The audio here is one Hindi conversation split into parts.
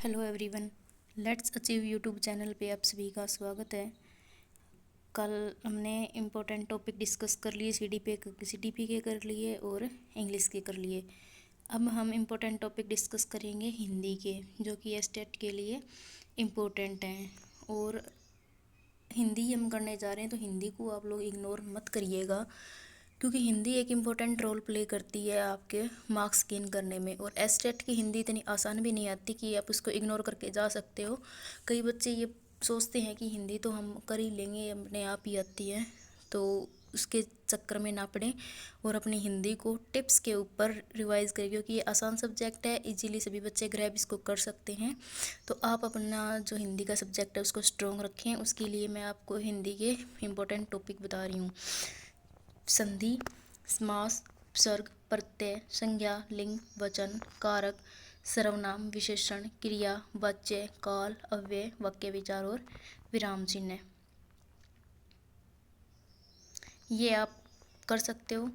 Hello everyone, let's achieve YouTube channel पे आप सभी का स्वागत है। कल हमने इम्पोर्टेंट टॉपिक डिस्कस कर लिए, सीडीपी के कर लिए और इंग्लिश के कर लिए। अब हम इम्पोर्टेंट टॉपिक डिस्कस करेंगे हिंदी के, जो कि एस्टेट के लिए इम्पोर्टेंट हैं। और हिंदी हम करने जा रहे हैं तो हिंदी को आप लोग इग्नोर मत करिएगा, क्योंकि हिंदी एक इम्पोर्टेंट रोल प्ले करती है आपके मार्क्स गेन करने में। और एस्टेट की हिंदी इतनी आसान भी नहीं आती कि आप उसको इग्नोर करके जा सकते हो। कई बच्चे ये सोचते हैं कि हिंदी तो हम कर ही लेंगे, अपने आप ही आती है, तो उसके चक्कर में ना पड़ें और अपनी हिंदी को टिप्स के ऊपर रिवाइज करें, क्योंकि ये आसान सब्जेक्ट है, इजीली सभी बच्चे ग्रैब इसको कर सकते हैं। तो आप अपना जो हिंदी का सब्जेक्ट है उसको स्ट्रॉन्ग रखें। उसके लिए मैं आपको हिंदी के इम्पोर्टेंट टॉपिक बता रही हूँ। संधि, समास, उपसर्ग, प्रत्यय, संज्ञा, लिंग, वचन, कारक, सर्वनाम, विशेषण, क्रिया, वाच्य, काल, अव्यय, वाक्य विचार और विराम चिन्ह, ये आप कर सकते हो।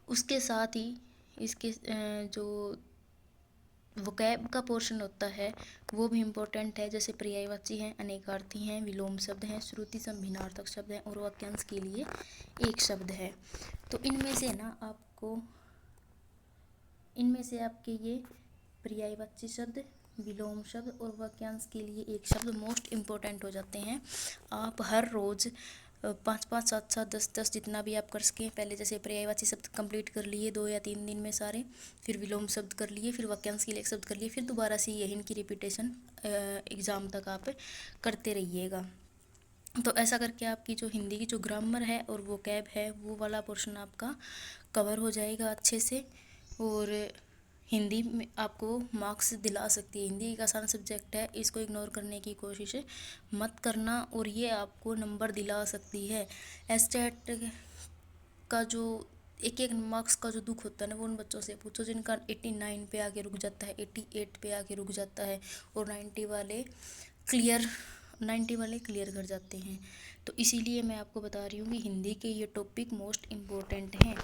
उसके साथ ही इसके जो वोकैब का पोर्शन होता है वो भी इम्पोर्टेंट है, जैसे पर्यायवाची हैं, अनेकार्थी हैं, विलोम शब्द हैं, श्रुति संभिन्नार्थक शब्द हैं और वाक्यांश के लिए एक शब्द है। तो इनमें से आपके ये पर्यायवाची शब्द, विलोम शब्द और वाक्यांश के लिए एक शब्द मोस्ट इम्पोर्टेंट हो जाते हैं। आप हर रोज़ 5-5, 7-7, 10-10 जितना भी आप कर सकें, पहले जैसे पर्यायवाची शब्द कंप्लीट कर लिए 2 या 3 दिन में सारे, फिर विलोम शब्द कर लिए, फिर वाक्यांश के लिए एक शब्द कर लिए, फिर दोबारा से यही इनकी रिपीटेशन एग्ज़ाम तक आप करते रहिएगा। तो ऐसा करके आपकी जो हिंदी की जो ग्रामर है और वोकैब है वो वाला पोर्शन आपका कवर हो जाएगा अच्छे से, और हिंदी में आपको मार्क्स दिला सकती है। हिंदी एक आसान सब्जेक्ट है, इसको इग्नोर करने की कोशिश मत करना और ये आपको नंबर दिला सकती है। एस्टेट का जो एक एक मार्क्स का जो दुख होता है ना, वो उन बच्चों से पूछो जिनका 89 पे आके रुक जाता है, 88 पे आके रुक जाता है और 90 वाले क्लियर कर जाते हैं। तो इसीलिए मैं आपको बता रही हूँ कि हिंदी के ये टॉपिक मोस्ट इम्पोर्टेंट हैं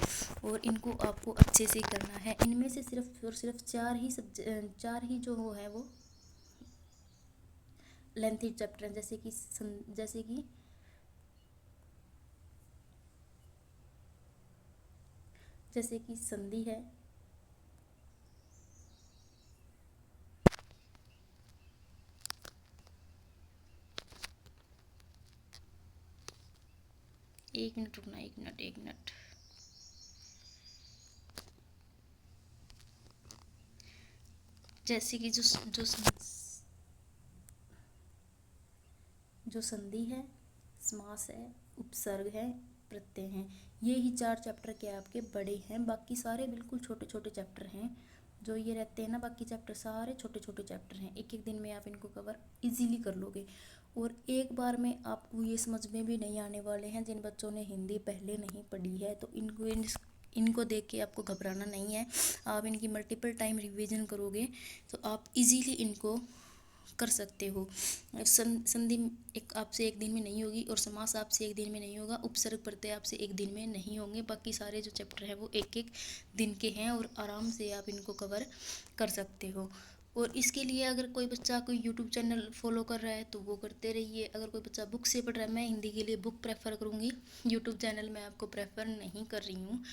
और इनको आपको अच्छे से करना है। इनमें से सिर्फ और सिर्फ चार ही जो है वो लेंथी चैप्टर हैं, जैसे कि संधि है, एक मिनट रुकना, एक मिनट। जैसे कि जो संधि है, समास है, उपसर्ग है, प्रत्यय हैं, ये ही 4 चैप्टर के आपके बड़े हैं। बाकी सारे बिल्कुल छोटे छोटे चैप्टर हैं जो ये रहते हैं ना, बाकी चैप्टर सारे छोटे छोटे चैप्टर हैं। एक एक दिन में आप इनको कवर इजीली कर लोगे और एक बार में आपको ये समझ में भी नहीं आने वाले हैं। जिन बच्चों ने हिंदी पहले नहीं पढ़ी है तो इनको देख के आपको घबराना नहीं है। आप इनकी मल्टीपल टाइम रिवीजन करोगे तो आप इजीली इनको कर सकते हो। संधि आपसे एक दिन में नहीं होगी और समास आपसे एक दिन में नहीं होगा, उपसर्ग प्रत्यय आपसे एक दिन में नहीं होंगे। बाकी सारे जो चैप्टर हैं वो एक एक दिन के हैं और आराम से आप इनको कवर कर सकते हो। और इसके लिए अगर कोई बच्चा कोई यूट्यूब चैनल फॉलो कर रहा है तो वो करते रहिए। अगर कोई बच्चा बुक से पढ़ रहा है, मैं हिंदी के लिए बुक प्रेफर करूँगी, यूट्यूब चैनल मैं आपको प्रेफर नहीं कर रही हूँ।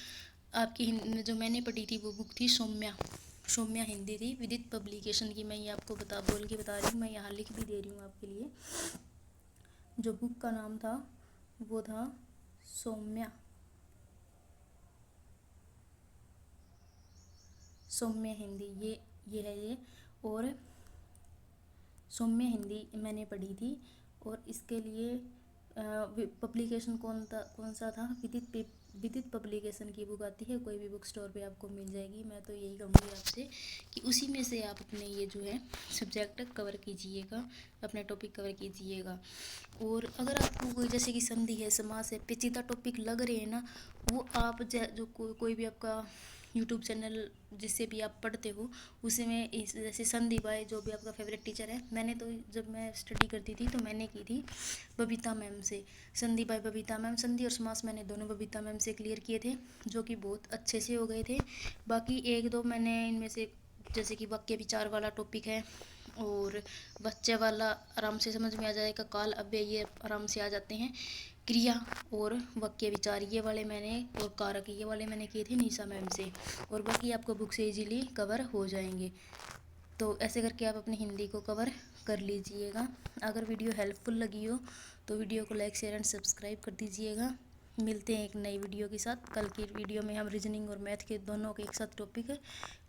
आपकी जो मैंने पढ़ी थी वो बुक थी सौम्या हिंदी थी, विदित पब्लिकेशन की। मैं ये आपको बोल के बता रही हूँ, मैं यहाँ लिख भी दे रही हूँ आपके लिए। जो बुक का नाम था वो था सौम्य हिंदी, ये है ये। और सौम्य हिंदी मैंने पढ़ी थी और इसके लिए पब्लिकेशन कौन सा था, विदित पब्लिकेशन की बुक आती है, कोई भी बुक स्टोर पे आपको मिल जाएगी। मैं तो यही कहूँगी आपसे कि उसी में से आप अपने ये जो है सब्जेक्ट कवर कीजिएगा, अपने टॉपिक कवर कीजिएगा। और अगर आपको कोई जैसे कि संधि है, समास है, पेचीदा टॉपिक लग रहे हैं ना, वो आप जो कोई भी आपका यूट्यूब चैनल जिससे भी आप पढ़ते हो उसमें जैसे संदीप भाई जो भी आपका फेवरेट टीचर है, मैंने तो जब मैं स्टडी करती थी तो मैंने की थी बबीता मैम से। संदीप भाई, बबीता मैम, संधि और समास मैंने दोनों बबीता मैम से क्लियर किए थे, जो कि बहुत अच्छे से हो गए थे। बाकी एक दो मैंने इनमें से जैसे कि वाक्य विचार वाला टॉपिक है और बच्चे वाला आराम से समझ में आ जाएगा। काल अव्यय ये आराम से आ जाते हैं। क्रिया और वाक्य विचार ये वाले मैंने, और कारक ये वाले मैंने किए थे निशा मैम से, और बाकी आपको बुक से इजीली कवर हो जाएंगे। तो ऐसे करके आप अपनी हिंदी को कवर कर लीजिएगा। अगर वीडियो हेल्पफुल लगी हो तो वीडियो को लाइक शेयर एंड सब्सक्राइब कर दीजिएगा। मिलते हैं एक नई वीडियो के साथ। कल की वीडियो में हम रीजनिंग और मैथ के दोनों के एक साथ टॉपिक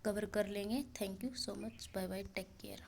कवर कर लेंगे। Thank you so much. Bye bye, take care.